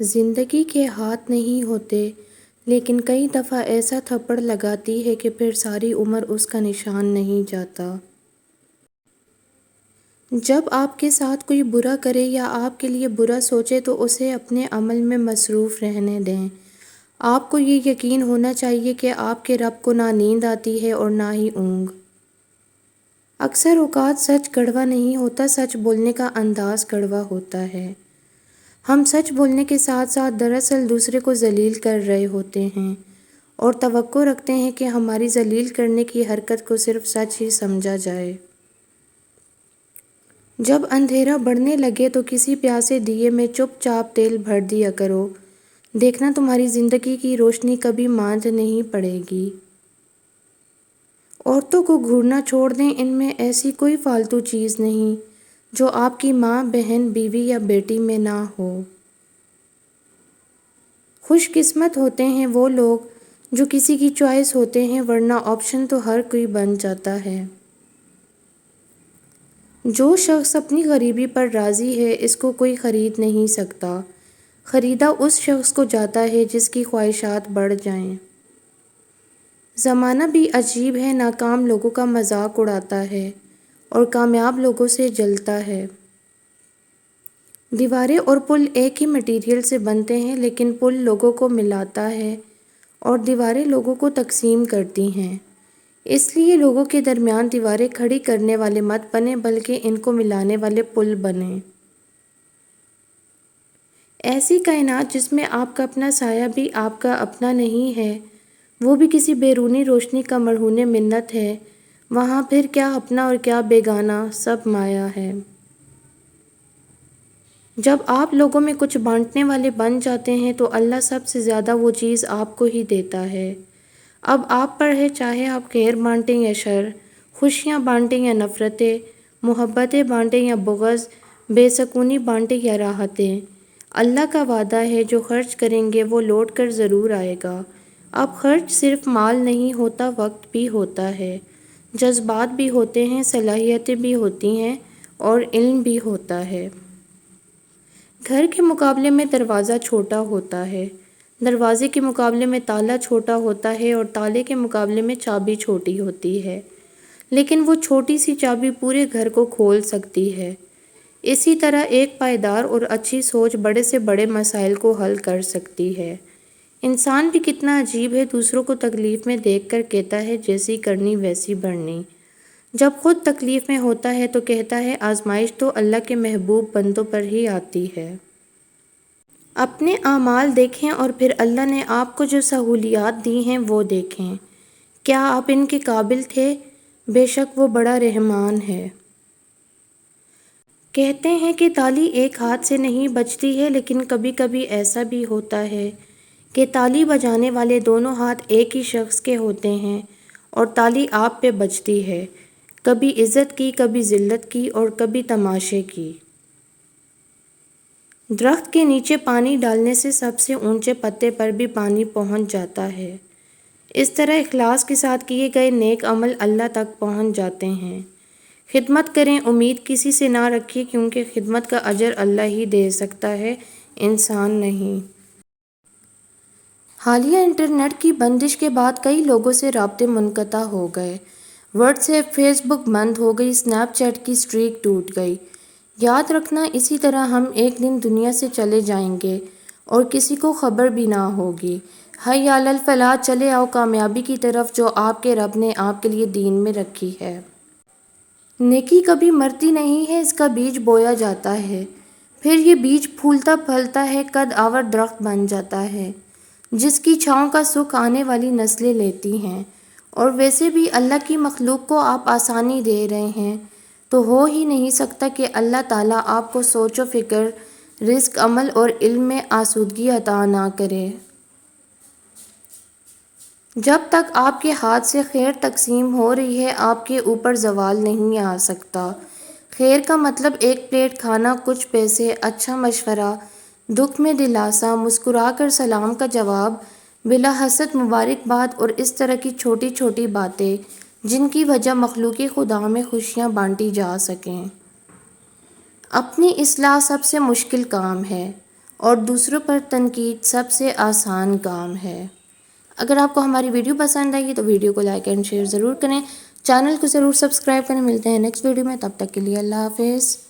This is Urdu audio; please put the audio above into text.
زندگی کے ہاتھ نہیں ہوتے، لیکن کئی دفعہ ایسا تھپڑ لگاتی ہے کہ پھر ساری عمر اس کا نشان نہیں جاتا۔ جب آپ کے ساتھ کوئی برا کرے یا آپ کے لیے برا سوچے تو اسے اپنے عمل میں مصروف رہنے دیں۔ آپ کو یہ یقین ہونا چاہیے کہ آپ کے رب کو نہ نیند آتی ہے اور نہ ہی اونگ۔ اکثر اوقات سچ کڑوا نہیں ہوتا، سچ بولنے کا انداز کڑوا ہوتا ہے۔ ہم سچ بولنے کے ساتھ ساتھ دراصل دوسرے کو ذلیل کر رہے ہوتے ہیں اور توقع رکھتے ہیں کہ ہماری ذلیل کرنے کی حرکت کو صرف سچ ہی سمجھا جائے۔ جب اندھیرا بڑھنے لگے تو کسی پیاسے دیے میں چپ چاپ تیل بھر دیا کرو، دیکھنا تمہاری زندگی کی روشنی کبھی ماند نہیں پڑے گی۔ عورتوں کو گھورنا چھوڑ دیں، ان میں ایسی کوئی فالتو چیز نہیں جو آپ کی ماں، بہن، بیوی یا بیٹی میں نہ ہو۔ خوش قسمت ہوتے ہیں وہ لوگ جو کسی کی چوائس ہوتے ہیں، ورنہ آپشن تو ہر کوئی بن جاتا ہے۔ جو شخص اپنی غریبی پر راضی ہے اس کو کوئی خرید نہیں سکتا۔ خریدا اس شخص کو جاتا ہے جس کی خواہشات بڑھ جائیں۔ زمانہ بھی عجیب ہے، ناکام لوگوں کا مذاق اڑاتا ہے اور کامیاب لوگوں سے جلتا ہے۔ دیواریں اور پل ایک ہی مٹیریل سے بنتے ہیں، لیکن پل لوگوں کو ملاتا ہے اور دیواریں لوگوں کو تقسیم کرتی ہیں۔ اس لیے لوگوں کے درمیان دیواریں کھڑی کرنے والے مت بنیں، بلکہ ان کو ملانے والے پل بنیں۔ ایسی کائنات جس میں آپ کا اپنا سایہ بھی آپ کا اپنا نہیں ہے، وہ بھی کسی بیرونی روشنی کا مرہون منت ہے، وہاں پھر کیا اپنا اور کیا بیگانہ، سب مایا ہے۔ جب آپ لوگوں میں کچھ بانٹنے والے بن جاتے ہیں تو اللہ سب سے زیادہ وہ چیز آپ کو ہی دیتا ہے۔ اب آپ پر ہے، چاہے آپ خیر بانٹیں یا شر، خوشیاں بانٹیں یا نفرتیں، محبتیں بانٹیں یا بغض، بے سکونی بانٹیں یا راحتیں۔ اللہ کا وعدہ ہے جو خرچ کریں گے وہ لوٹ کر ضرور آئے گا۔ اب خرچ صرف مال نہیں ہوتا، وقت بھی ہوتا ہے، جذبات بھی ہوتے ہیں، صلاحیتیں بھی ہوتی ہیں اور علم بھی ہوتا ہے۔ گھر کے مقابلے میں دروازہ چھوٹا ہوتا ہے، دروازے کے مقابلے میں تالا چھوٹا ہوتا ہے اور تالے کے مقابلے میں چابی چھوٹی ہوتی ہے، لیکن وہ چھوٹی سی چابی پورے گھر کو کھول سکتی ہے۔ اسی طرح ایک پائیدار اور اچھی سوچ بڑے سے بڑے مسائل کو حل کر سکتی ہے۔ انسان بھی کتنا عجیب ہے، دوسروں کو تکلیف میں دیکھ کر کہتا ہے جیسی کرنی ویسی بھرنی، جب خود تکلیف میں ہوتا ہے تو کہتا ہے آزمائش تو اللہ کے محبوب بندوں پر ہی آتی ہے۔ اپنے اعمال دیکھیں اور پھر اللہ نے آپ کو جو سہولیات دی ہیں وہ دیکھیں۔ کیا آپ ان کے قابل تھے؟ بے شک وہ بڑا رحمان ہے۔ کہتے ہیں کہ تالی ایک ہاتھ سے نہیں بجتی ہے، لیکن کبھی کبھی ایسا بھی ہوتا ہے کہ تالی بجانے والے دونوں ہاتھ ایک ہی شخص کے ہوتے ہیں اور تالی آپ پہ بجتی ہے، کبھی عزت کی، کبھی ذلت کی اور کبھی تماشے کی۔ درخت کے نیچے پانی ڈالنے سے سب سے اونچے پتے پر بھی پانی پہنچ جاتا ہے۔ اس طرح اخلاص کے ساتھ کیے گئے نیک عمل اللہ تک پہنچ جاتے ہیں۔ خدمت کریں، امید کسی سے نہ رکھیے، کیونکہ خدمت کا اجر اللہ ہی دے سکتا ہے، انسان نہیں۔ حالیہ انٹرنیٹ کی بندش کے بعد کئی لوگوں سے رابطے منقطع ہو گئے۔ واٹس ایپ، فیس بک بند ہو گئی، اسنیپ چیٹ کی اسٹریک ٹوٹ گئی۔ یاد رکھنا اسی طرح ہم ایک دن دنیا سے چلے جائیں گے اور کسی کو خبر بھی نہ ہوگی۔ حی علی الفلاح، چلے آؤ کامیابی کی طرف جو آپ کے رب نے آپ کے لیے دین میں رکھی ہے۔ نیکی کبھی مرتی نہیں ہے، اس کا بیج بویا جاتا ہے، پھر یہ بیج پھولتا پھلتا ہے، قد آور درخت بن جاتا ہے جس کی چھاؤں کا سکھ آنے والی نسلیں لیتی ہیں۔ اور ویسے بھی اللہ کی مخلوق کو آپ آسانی دے رہے ہیں تو ہو ہی نہیں سکتا کہ اللہ تعالیٰ آپ کو سوچ و فکر، رزق، عمل اور علم میں آسودگی عطا نہ کرے۔ جب تک آپ کے ہاتھ سے خیر تقسیم ہو رہی ہے آپ کے اوپر زوال نہیں آ سکتا۔ خیر کا مطلب ایک پلیٹ کھانا، کچھ پیسے، اچھا مشورہ، دکھ میں دلاسا، مسکرا کر سلام کا جواب، بلا حسد مبارکباد اور اس طرح کی چھوٹی چھوٹی باتیں جن کی وجہ مخلوق خدا میں خوشیاں بانٹی جا سکیں۔ اپنی اصلاح سب سے مشکل کام ہے اور دوسروں پر تنقید سب سے آسان کام ہے۔ اگر آپ کو ہماری ویڈیو پسند آئی تو ویڈیو کو لائک اینڈ شیئر ضرور کریں، چینل کو ضرور سبسکرائب کریں۔ ملتے ہیں نیکسٹ ویڈیو میں، تب تک کے لیے اللہ حافظ۔